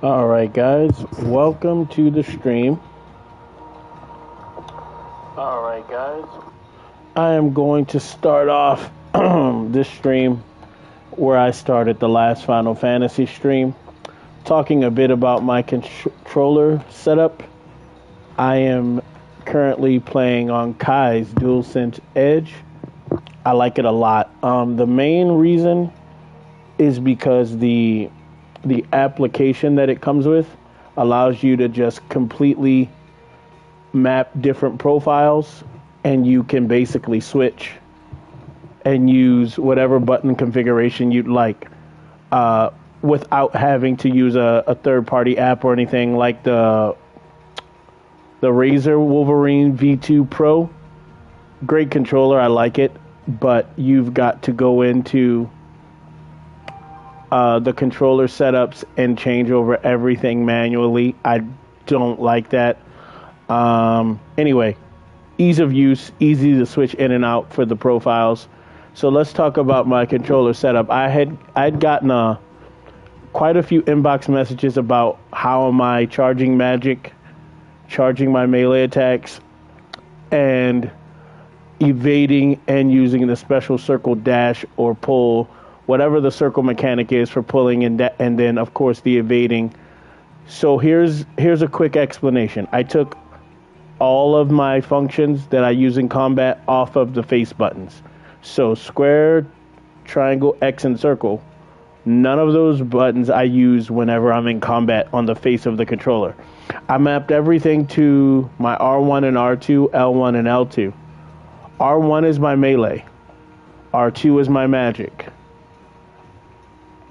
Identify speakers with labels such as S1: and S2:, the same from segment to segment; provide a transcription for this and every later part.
S1: All right, guys, welcome to the stream. All right, guys. I am going to start off this stream where I started the last Final Fantasy stream, talking a bit about my controller setup. I am currently playing on Kai's Dual Sense Edge. I like it a lot. The main reason is because the application that it comes with allows you to just completely map different profiles, and you can basically switch and use whatever button configuration you'd like without having to use a third-party app or anything like the Razer Wolverine V2 Pro. Great controller, I like it, but you've got to go into the controller setups and change over everything manually. I don't like that. Anyway, ease of use, easy to switch in and out for the profiles. So let's talk about my controller setup. I'd gotten quite a few inbox messages about how am I charging magic, charging my melee attacks, and evading and using the special circle dash or pull, whatever the circle mechanic is for pulling and then of course the evading. So here's a quick explanation. I took all of my functions that I use in combat off of the face buttons. So square, triangle, X, and circle. None of those buttons I use whenever I'm in combat on the face of the controller. I mapped everything to my R1 and R2, L1 and L2. R1 is my melee. R2 is my magic.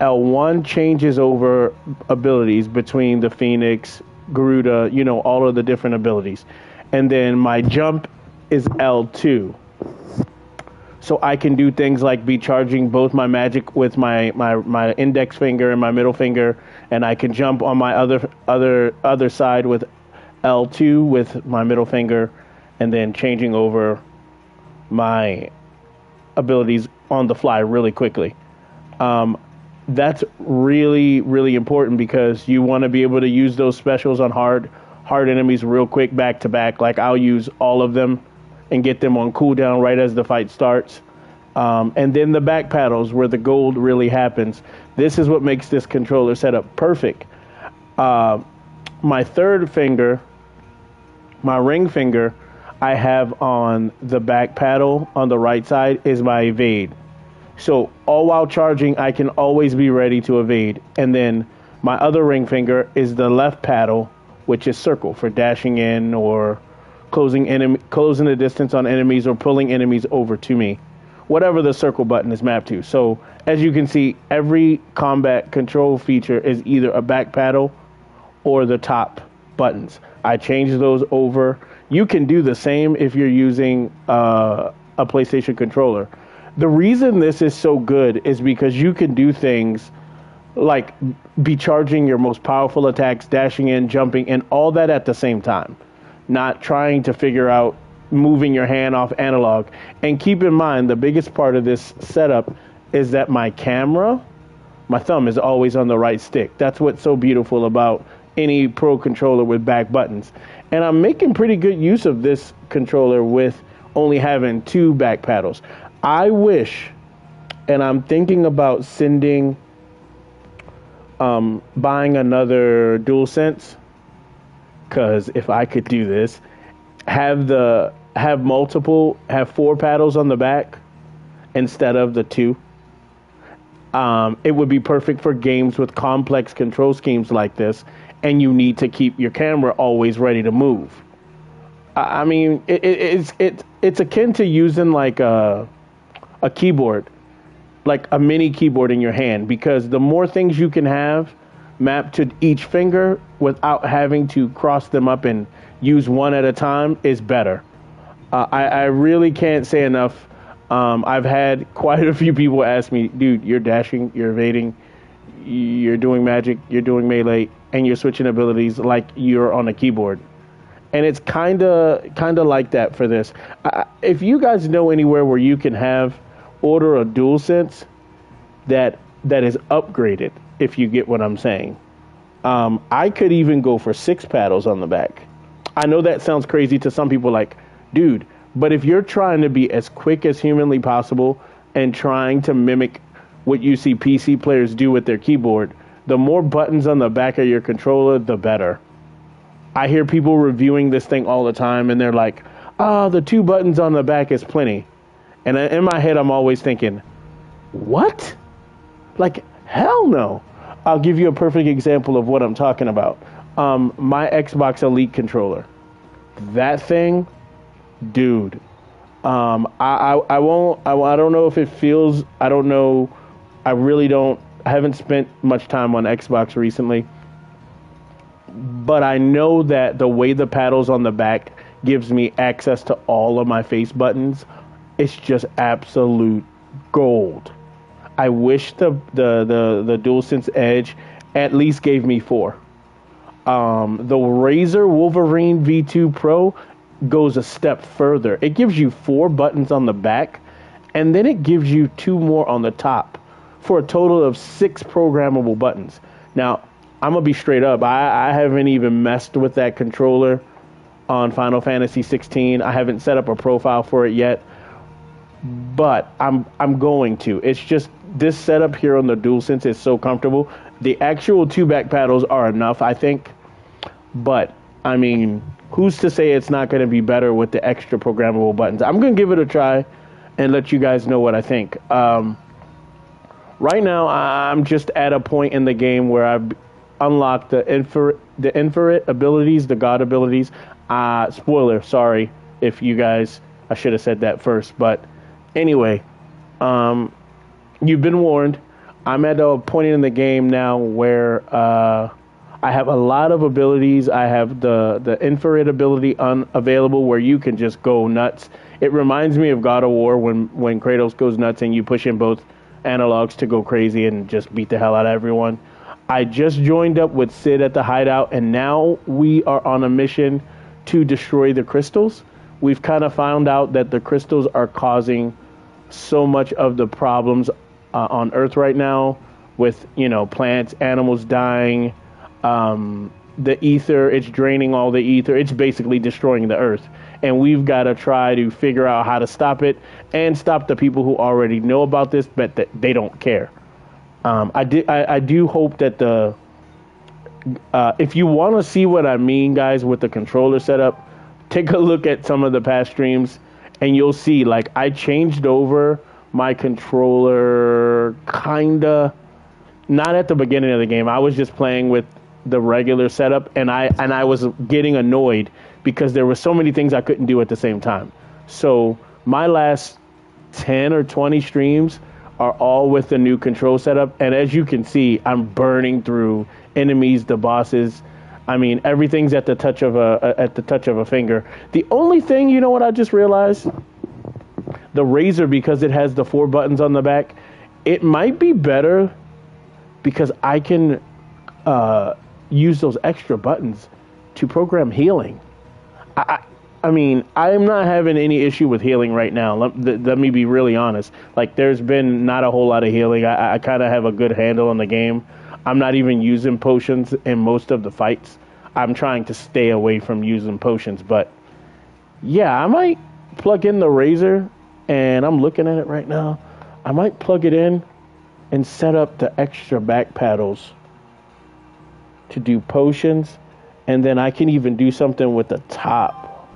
S1: L1 changes over abilities between the Phoenix, Garuda, all of the different abilities. And then my jump is L2. So I can do things like be charging both my magic with my index finger and my middle finger, and I can jump on my other side with L2 with my middle finger, and then changing over my abilities on the fly really quickly. That's really, really important because you want to be able to use those specials on hard enemies real quick back to back. Like I'll use all of them and get them on cooldown right as the fight starts. And then the back paddles where the gold really happens. This is what makes this controller setup perfect. My third finger, my ring finger, I have on the back paddle on the right side is my evade. So all while charging, I can always be ready to evade. And then my other ring finger is the left paddle, which is circle for dashing in or closing the distance on enemies or pulling enemies over to me, whatever the circle button is mapped to. So as you can see, every combat control feature is either a back paddle or the top buttons. I change those over. You can do the same if you're using a PlayStation controller. The reason this is so good is because you can do things like be charging your most powerful attacks, dashing in, jumping, and all that at the same time. Not trying to figure out moving your hand off analog. And keep in mind, the biggest part of this setup is that my thumb is always on the right stick. That's what's so beautiful about any pro controller with back buttons. And I'm making pretty good use of this controller with only having two back paddles. I wish, and I'm thinking about buying another DualSense, because if I could do this, have 4 paddles on the back instead of the 2. It would be perfect for games with complex control schemes like this, and you need to keep your camera always ready to move. I mean, it's akin to using like a keyboard, like a mini keyboard in your hand, because the more things you can have mapped to each finger without having to cross them up and use one at a time is better. I really can't say enough. I've had quite a few people ask me, dude, you're dashing, you're evading, you're doing magic, you're doing melee, and you're switching abilities like you're on a keyboard. And it's kind of like that for this. If you guys know anywhere where you can order a DualSense that is upgraded, if you get what I'm saying, I could even go for 6 paddles on the back. I know that sounds crazy to some people, like, dude, but if you're trying to be as quick as humanly possible and trying to mimic what you see PC players do with their keyboard, the more buttons on the back of your controller, the better. I hear people reviewing this thing all the time, and they're like, the 2 buttons on the back is plenty. And in my head, I'm always thinking, what? Like, hell no. I'll give you a perfect example of what I'm talking about. My Xbox Elite controller. That thing, dude. I don't know if it feels, I don't know. I haven't spent much time on Xbox recently. But I know that the way the paddles on the back gives me access to all of my face buttons, it's just absolute gold. I wish the Dual Sense Edge at least gave me 4. The Razer Wolverine V2 Pro goes a step further. It gives you 4 buttons on the back, and then it gives you 2 more on the top for a total of 6 programmable buttons. Now, I'm going to be straight up. I haven't even messed with that controller on Final Fantasy 16. I haven't set up a profile for it yet, but I'm going to. It's just this setup here on the DualSense is so comfortable. The actual 2 back paddles are enough, I think, but I mean, who's to say it's not going to be better with the extra programmable buttons? I'm going to give it a try and let you guys know what I think. Right now, I'm just at a point in the game where I've unlocked the infrared abilities, the God abilities. Spoiler, sorry if you guys, I should have said that first, but anyway, you've been warned. I'm at a point in the game now where I have a lot of abilities. I have the infrared ability unavailable where you can just go nuts. It reminds me of God of War when Kratos goes nuts and you push in both analogs to go crazy and just beat the hell out of everyone. I just joined up with Sid at the hideout, and now we are on a mission to destroy the crystals. We've kind of found out that the crystals are causing so much of the problems on Earth right now with, plants, animals dying, the ether, it's draining all the ether. It's basically destroying the Earth. And we've got to try to figure out how to stop it and stop the people who already know about this, but that they don't care. I do hope that if you want to see what I mean, guys, with the controller setup, take a look at some of the past streams and you'll see, like, I changed over my controller kinda, not at the beginning of the game. I was just playing with the regular setup, and I was getting annoyed because there were so many things I couldn't do at the same time. So my last 10 or 20 streams are all with the new control setup, and as you can see, I'm burning through enemies, the bosses. I mean, everything's at the touch of a finger. The only thing, you know what I just realized? The Razer, because it has the 4 buttons on the back, it might be better because I can use those extra buttons to program healing. I mean, I'm not having any issue with healing right now. Let me be really honest. Like, there's been not a whole lot of healing. I kind of have a good handle on the game. I'm not even using potions in most of the fights. I'm trying to stay away from using potions. But, yeah, I might plug in the Razer, and I'm looking at it right now. I might plug it in and set up the extra back paddles to do potions, and then I can even do something with the top.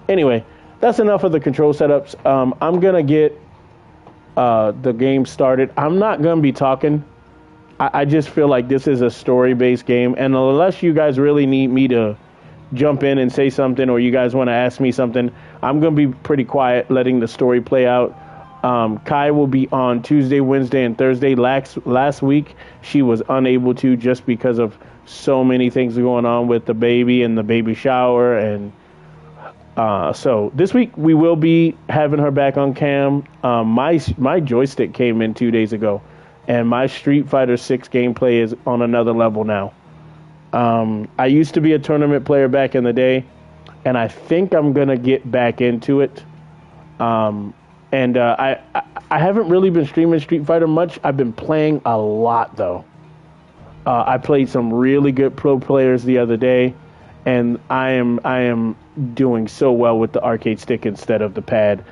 S1: Anyway, that's enough of the control setups. I'm going to get the game started. I'm not going to be talking. I just feel like this is a story-based game, and unless you guys really need me to jump in and say something, or you guys want to ask me something, I'm going to be pretty quiet, letting the story play out. Kai will be on Tuesday, Wednesday, and Thursday. Last week, she was unable to just because of so many things going on with the baby and the baby shower. And so this week, we will be having her back on cam. My joystick came in 2 days ago, and my Street Fighter 6 gameplay is on another level now. I used to be a tournament player back in the day, and I think I'm going to get back into it. And I haven't really been streaming Street Fighter much. I've been playing a lot, though. I played some really good pro players the other day, and I am doing so well with the arcade stick instead of the pad.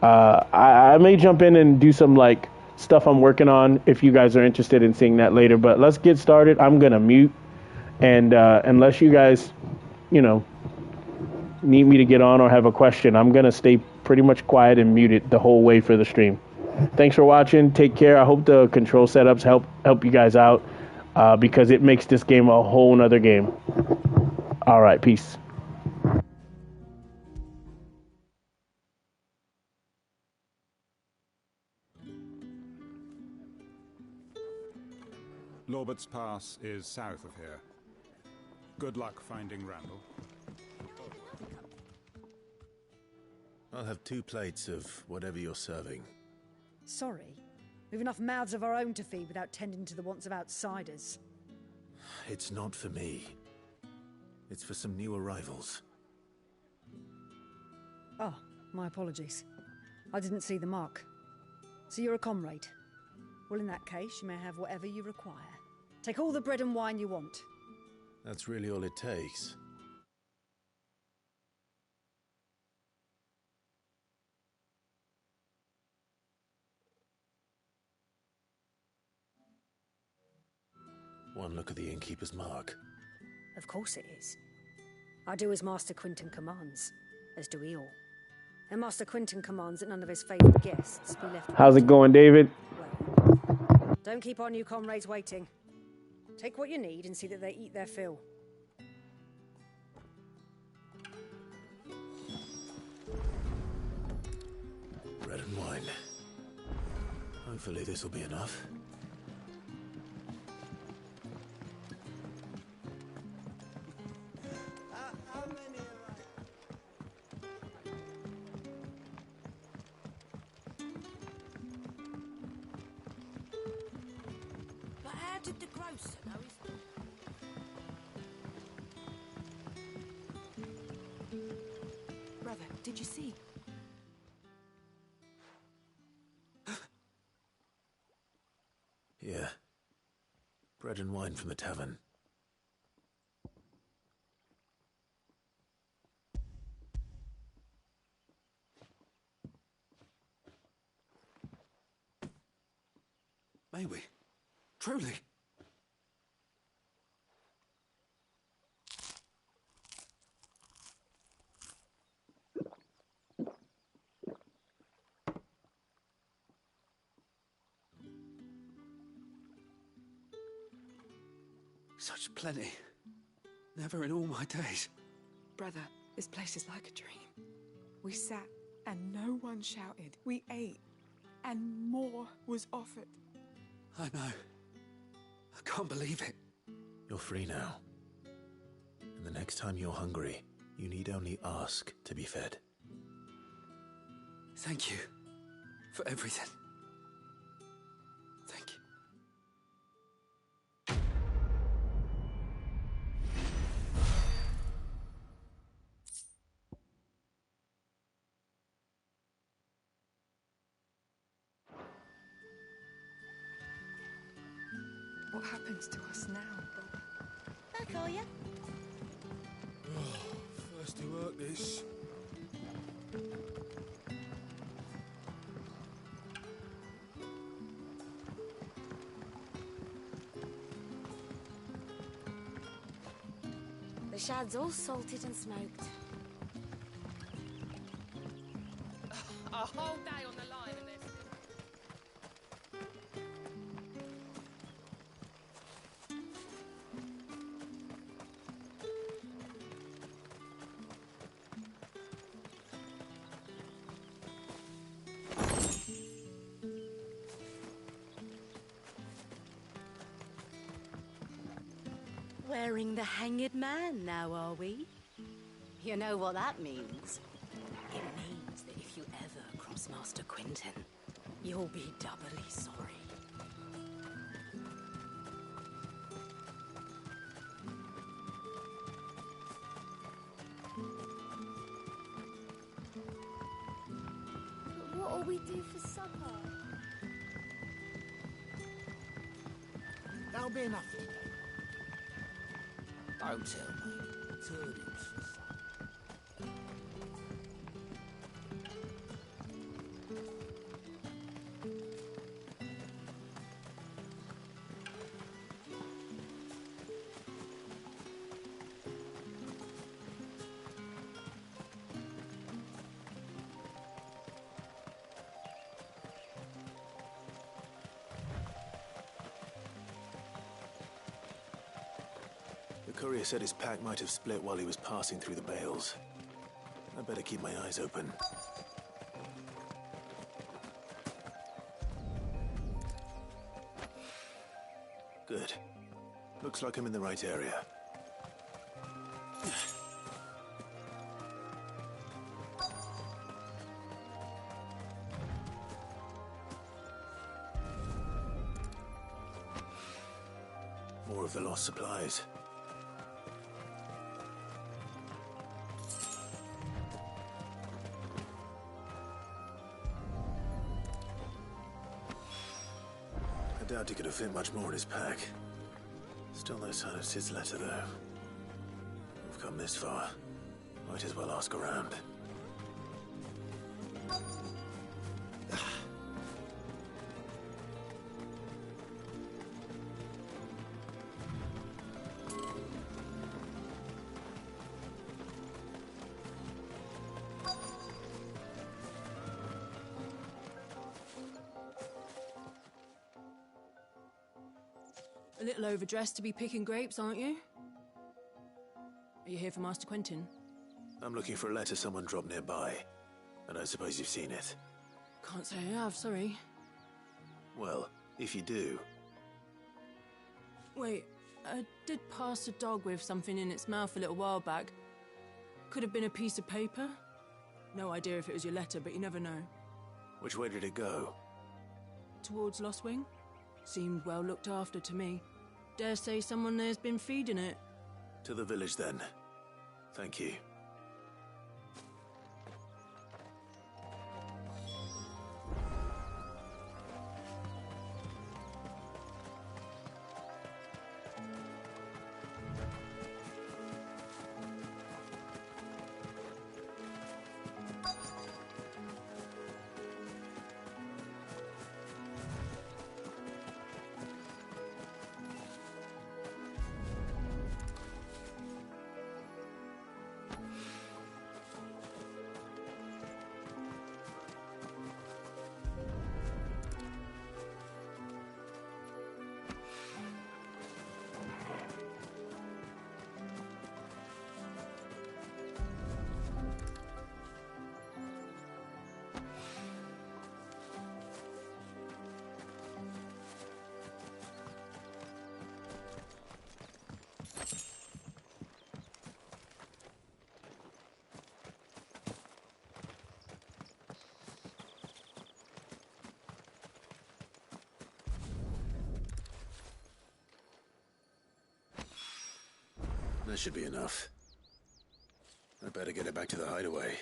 S1: I may jump in and do some like stuff I'm working on if you guys are interested in seeing that later. But let's get started. I'm gonna mute, and unless you guys, you know, need me to get on or have a question, I'm gonna stay pretty much quiet and muted the whole way for the stream. Thanks for watching. Take care. I hope the control setups help you guys out because it makes this game a whole nother game. All right, peace.
S2: Lorbert's Pass is south of here. Good luck finding Randall.
S3: I'll have 2 plates of whatever you're serving.
S4: Sorry. We've enough mouths of our own to feed without tending to the wants of outsiders.
S3: It's not for me. It's for some new arrivals.
S4: Oh, my apologies. I didn't see the mark. So you're a comrade. Well, in that case, you may have whatever you require. Take all the bread and wine you want.
S3: That's really all it takes. One look at the innkeeper's mark.
S4: Of course it is. I do as Master Quinton commands, as do we all. And Master Quinton commands that none of his favoured guests be left.
S1: How's it going, David?
S4: Well, don't keep our new comrades waiting. Take what you need and see that they eat their fill.
S3: Bread and wine. Hopefully this'll be enough.
S5: Did the grocer know his... Brother, did you see?
S3: Yeah. Bread and wine from the tavern.
S6: May we? Truly? Such plenty. Never in all my days.
S5: Brother, this place is like a dream. We sat and no one shouted. We ate and more was offered.
S6: I know. I can't believe it.
S3: You're free now. And the next time you're hungry, you need only ask to be fed.
S6: Thank you for everything. Thank you.
S5: What happens to us now, brother?
S7: Back are you?
S6: Thirsty work, this.
S7: The shad's all salted and smoked.
S8: A whole day on the line and this.
S7: Wearing the hanged man now, are we? You know what that means? It means that if you ever cross Master Quinton, you'll be doubly sorry.
S9: But what'll we do for supper?
S10: That'll be enough today. Don't tell me. Turnings for fun.
S3: The courier said his pack might have split while he was passing through the bales. I'd better keep my eyes open. Good. Looks like I'm in the right area. More of the lost supplies. I doubt he could have fit much more in his pack. Still no sign of Sid's letter, though. We've come this far. Might as well ask around.
S11: A little overdressed to be picking grapes, aren't you? Are you here for Master Quentin?
S3: I'm looking for a letter someone dropped nearby. I don't suppose you've seen it.
S11: Can't say I have, sorry.
S3: Well, if you do...
S11: Wait, I did pass a dog with something in its mouth a little while back. Could have been a piece of paper. No idea if it was your letter, but you never know.
S3: Which way did it go?
S11: Towards Lost Wing? Seemed well looked after to me. Dare say someone there's been feeding it.
S3: To the village, then. Thank you. That should be enough. I better get it back to the hideaway.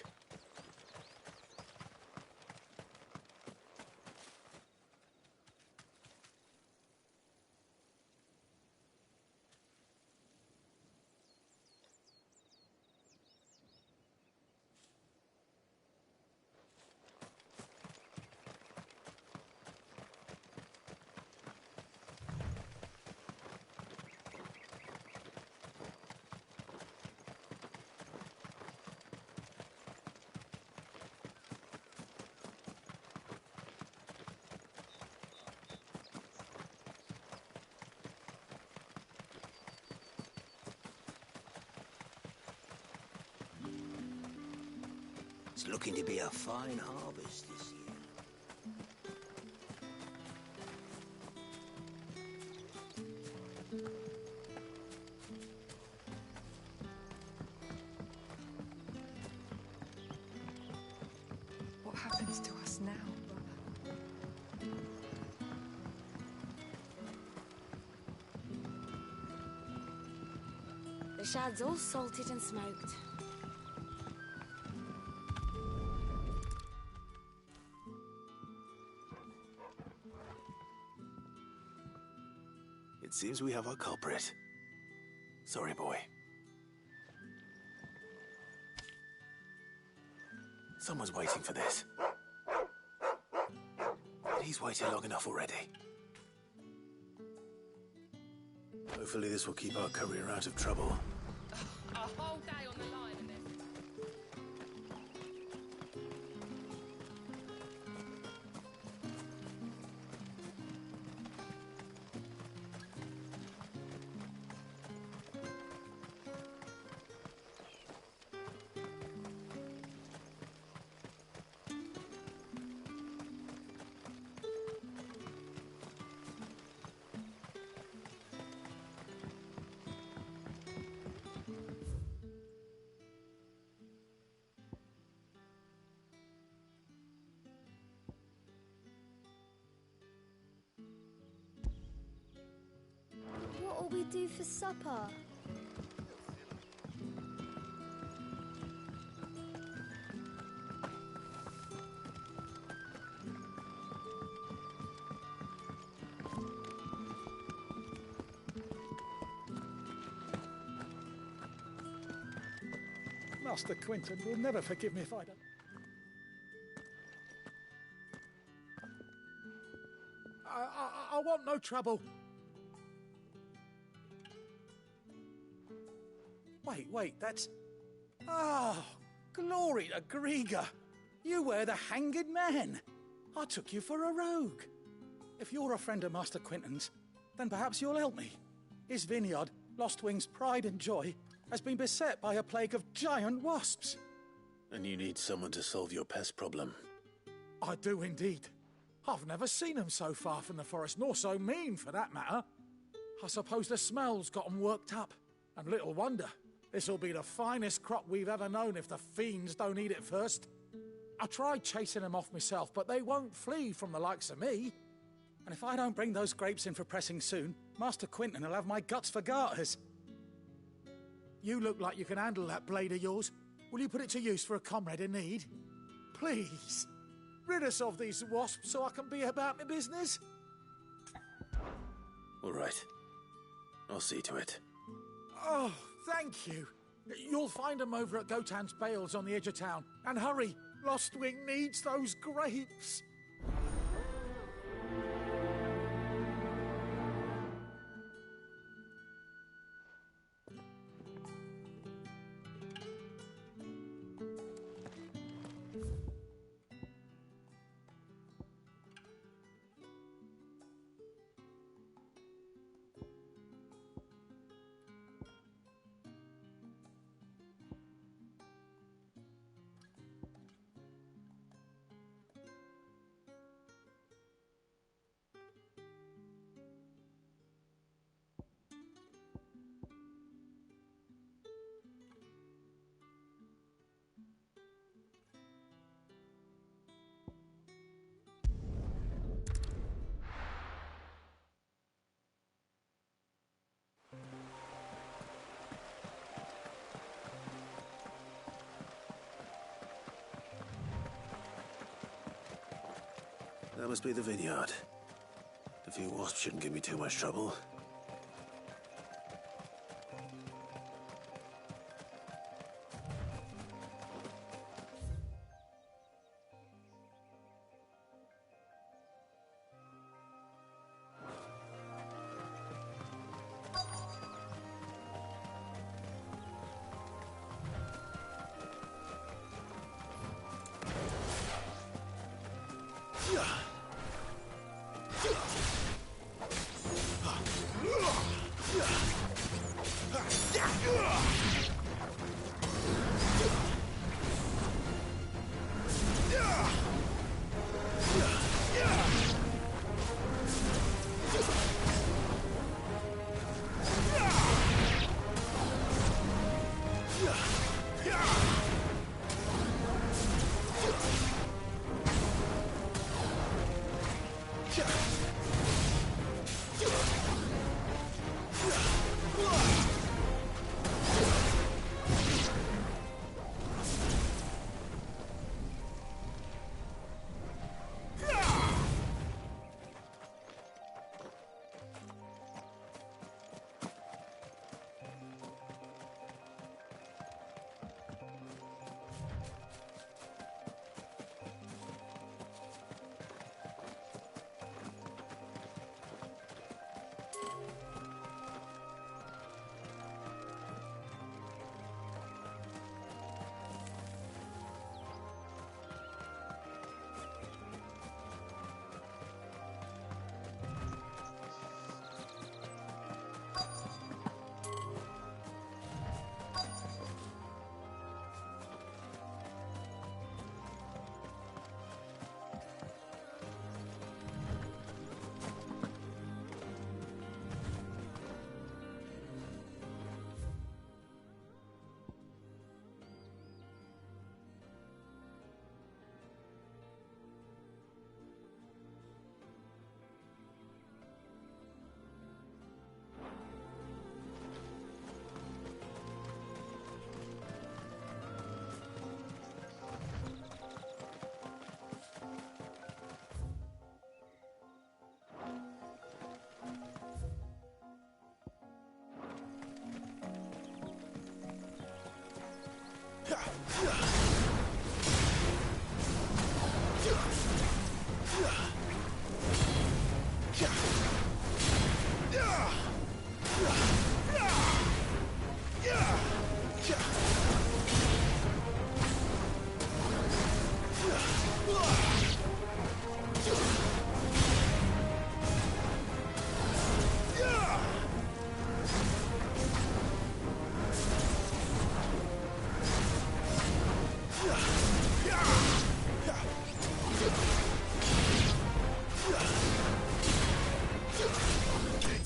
S10: It's looking to be a fine harvest this year.
S5: What happens to us now, brother?
S7: The shad's all salted and smoked.
S3: It seems we have our culprit. Sorry, boy. Someone's waiting for this. He's waited long enough already. Hopefully this will keep our courier out of trouble.
S8: A whole day on the line and this.
S9: What'll we do for supper?
S12: Master Quinton will never forgive me if I don't. I want no trouble. Wait, that's... Oh, glory to Grieger. You were the Hanged Man. I took you for a rogue. If you're a friend of Master Quinton's, then perhaps you'll help me. His vineyard, Lostwing's pride and joy, has been beset by a plague of giant wasps.
S3: And you need someone to solve your pest problem.
S12: I do indeed. I've never seen them so far from the forest, nor so mean, for that matter. I suppose the smell's got them worked up. And little wonder. This'll be the finest crop we've ever known if the fiends don't eat it first. I tried chasing them off myself, but they won't flee from the likes of me. And if I don't bring those grapes in for pressing soon, Master Quinton will have my guts for garters. You look like you can handle that blade of yours. Will you put it to use for a comrade in need? Please, rid us of these wasps so I can be about my business.
S3: All right. I'll see to it.
S12: Oh, thank you. You'll find them over at Gotan's Bales on the edge of town. And hurry, Lostwing needs those grapes.
S3: That must be the vineyard. A few wasps shouldn't give me too much trouble.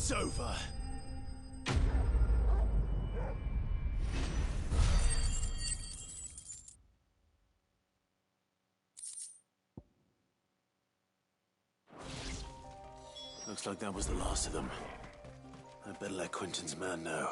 S3: It's over. Looks like that was the last of them. I'd better let Quentin's man know.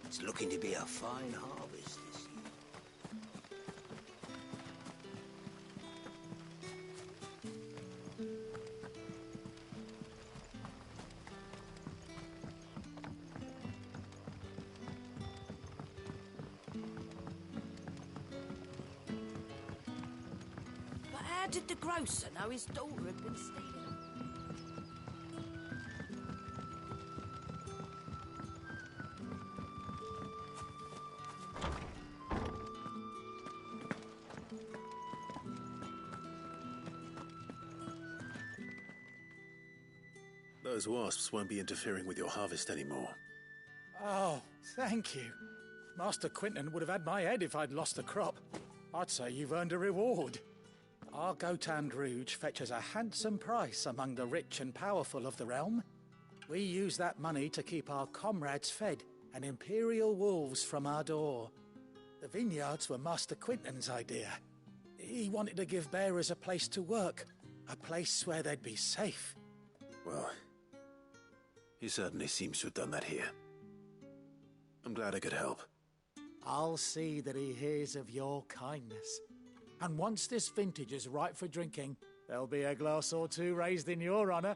S10: It's looking to be a fine harvest this year.
S7: But how did the grocer know his daughter had been stealing them?
S3: Those wasps won't be interfering with your harvest anymore.
S12: Oh, thank you. Master Quentin would have had my head if I'd lost the crop. I'd say you've earned a reward. Our Gotan Rouge fetches a handsome price among the rich and powerful of the realm. We use that money to keep our comrades fed and imperial wolves from our door. The vineyards were Master Quentin's idea. He wanted to give bearers a place to work, a place where they'd be safe.
S3: Well, he certainly seems to have done that here. I'm glad I could help.
S12: I'll see that he hears of your kindness. And once this vintage is ripe for drinking, there'll be a glass or two raised in your honor.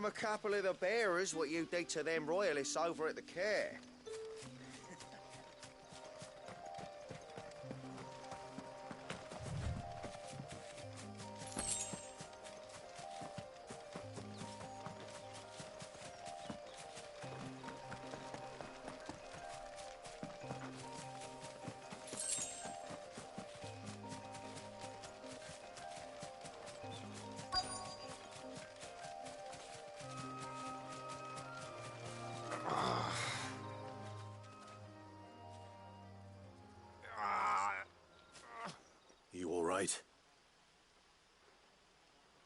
S10: from a couple of the bearers what you did to them royalists over at the care.
S3: You all right?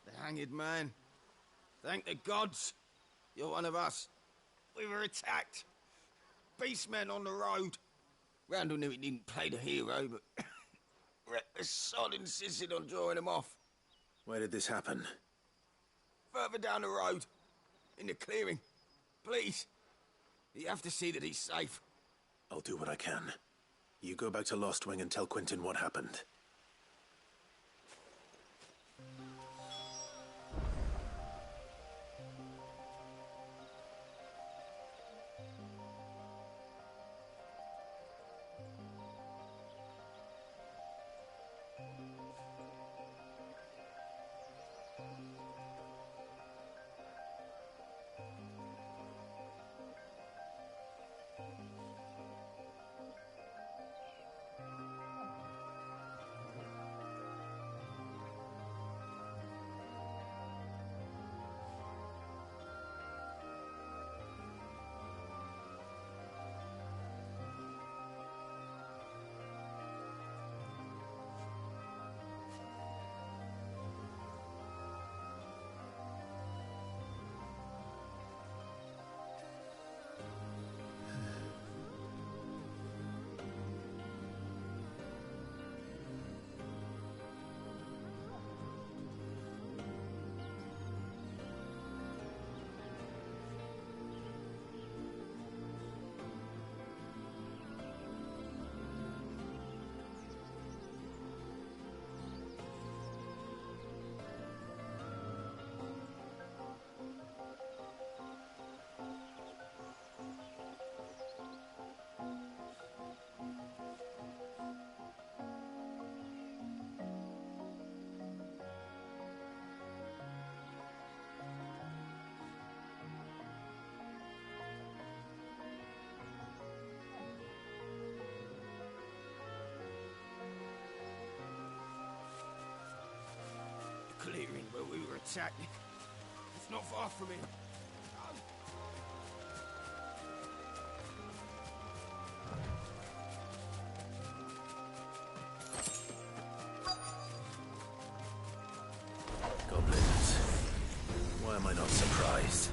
S10: The hanged man. Thank the gods. You're one of us. We were attacked. Beastmen on the road. Randall knew he didn't play the hero, but the sod insisted on drawing him off.
S3: Where did this happen?
S10: Further down the road. In the clearing. Please. You have to see that he's safe.
S3: I'll do what I can. You go back to Lost Wing and tell Quentin what happened.
S10: Clearing where we were attacked. It's not far from here.
S3: Goblins. Why am I not surprised?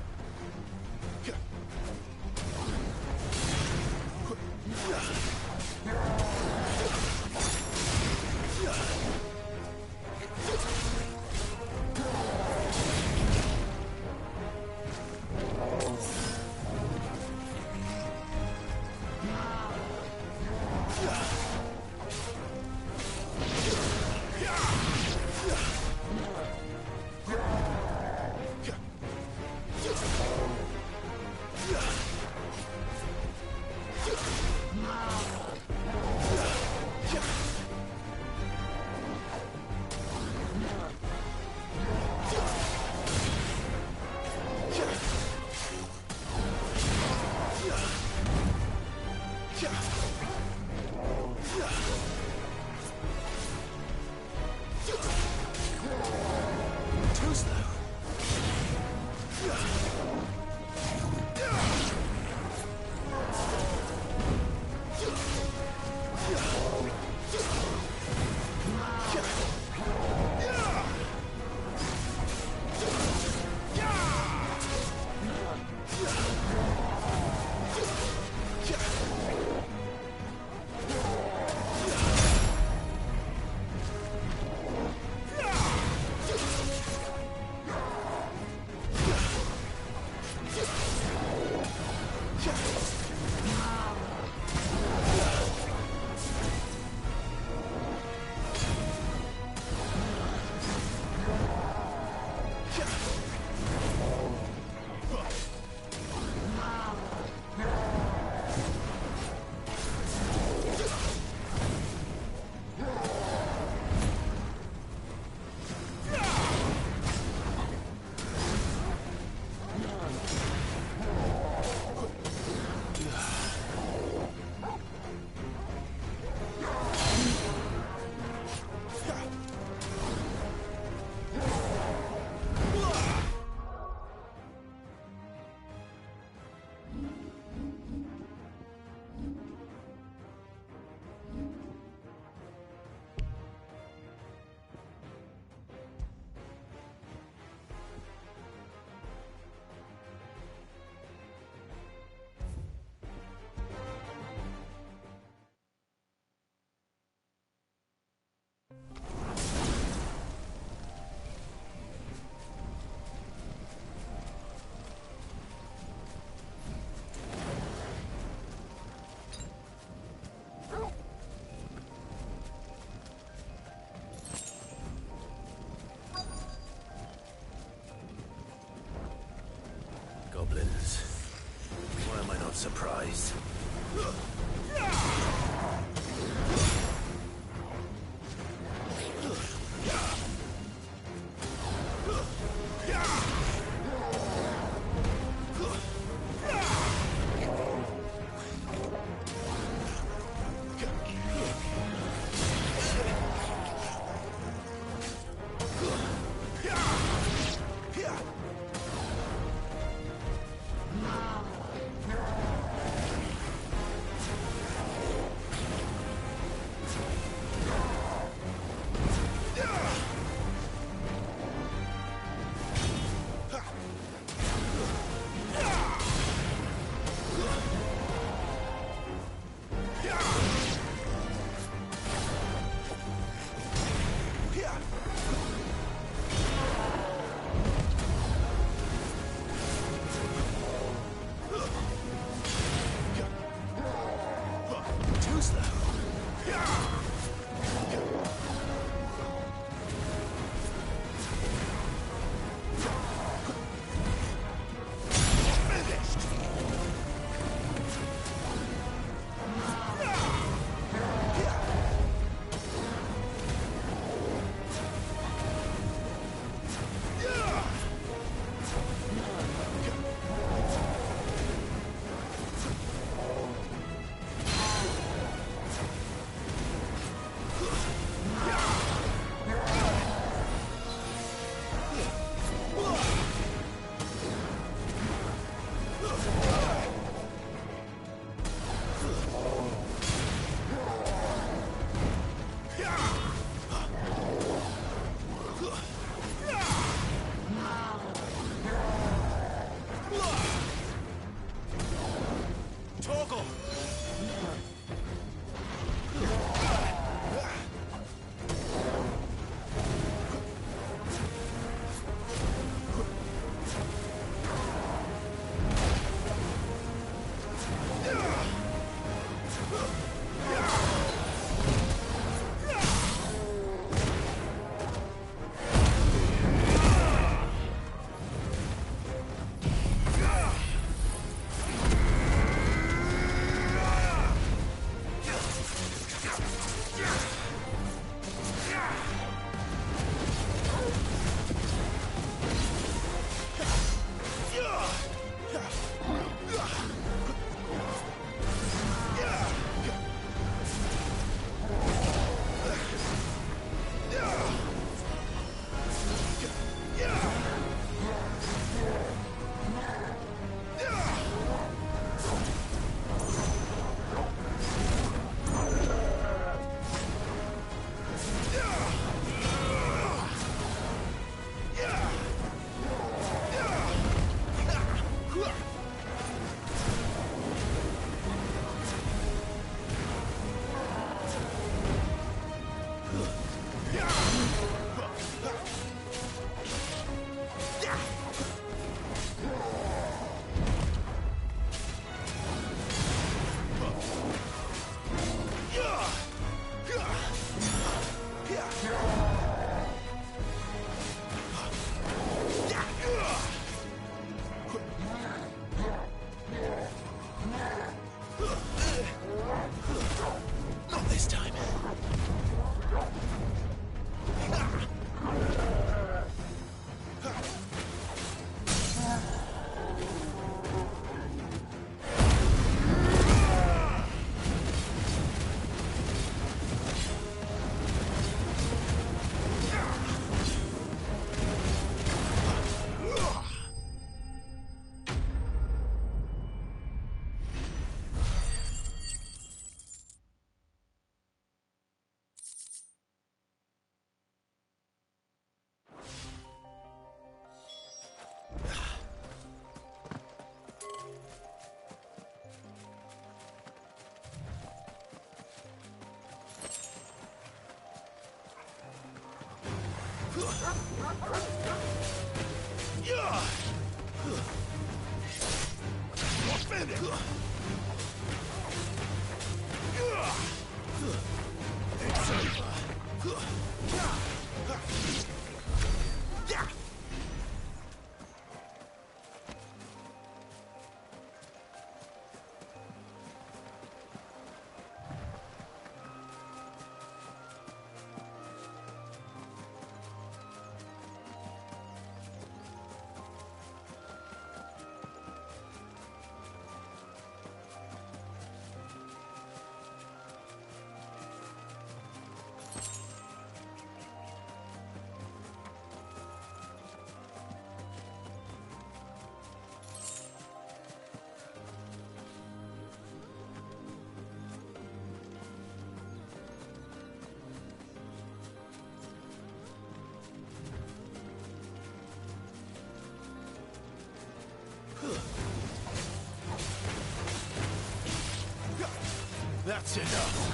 S3: That's enough.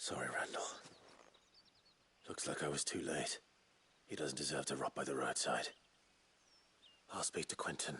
S3: Sorry, Randall. Looks like I was too late. He doesn't deserve to rot by the roadside. I'll speak to Quentin.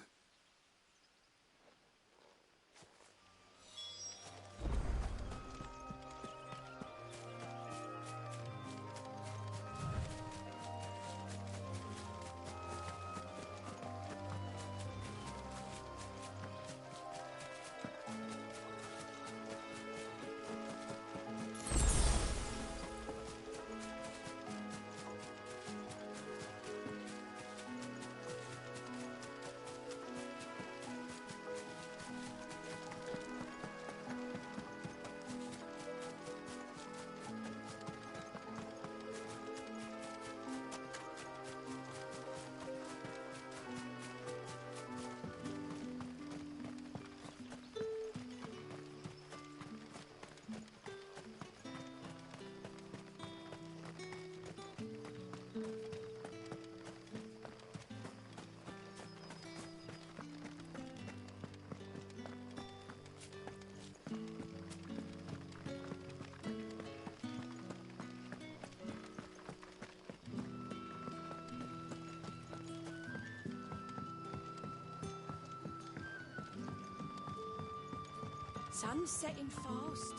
S13: Sun's setting fast.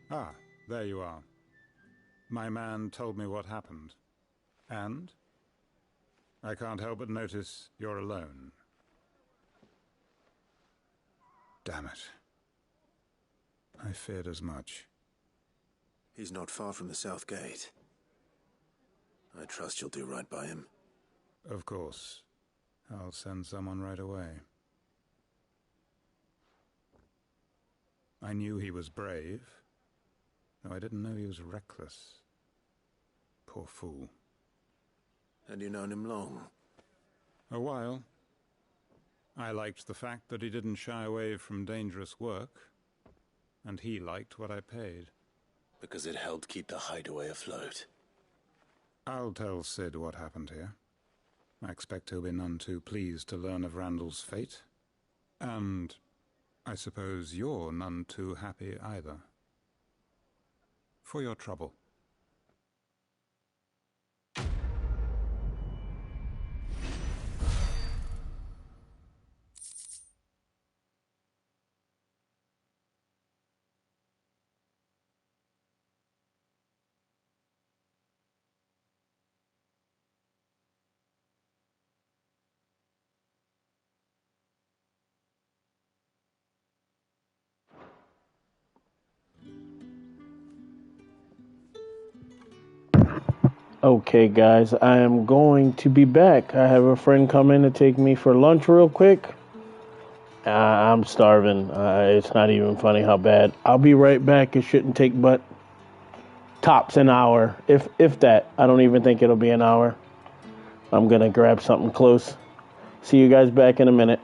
S2: Ah, there you are. My man told me what happened. And? I can't help but notice you're alone. Damn it. I feared as much.
S3: He's not far from the South Gate. I trust you'll do right by him.
S2: Of course. I'll send someone right away. I knew he was brave, though I didn't know he was reckless. Poor fool.
S3: And you known him long?
S2: A while. I liked the fact that he didn't shy away from dangerous work, and he liked what I paid.
S3: Because it helped keep the hideaway afloat.
S2: I'll tell Sid what happened here. I expect he'll be none too pleased to learn of Randall's fate. And I suppose you're none too happy either. For your trouble.
S1: Okay, guys, I am going to be back. I have a friend come in to take me for lunch real quick. I'm starving. It's not even funny how bad. I'll be right back. It shouldn't take but tops an hour, if that. I don't even think it'll be an hour. I'm gonna grab something close. See you guys back in a minute.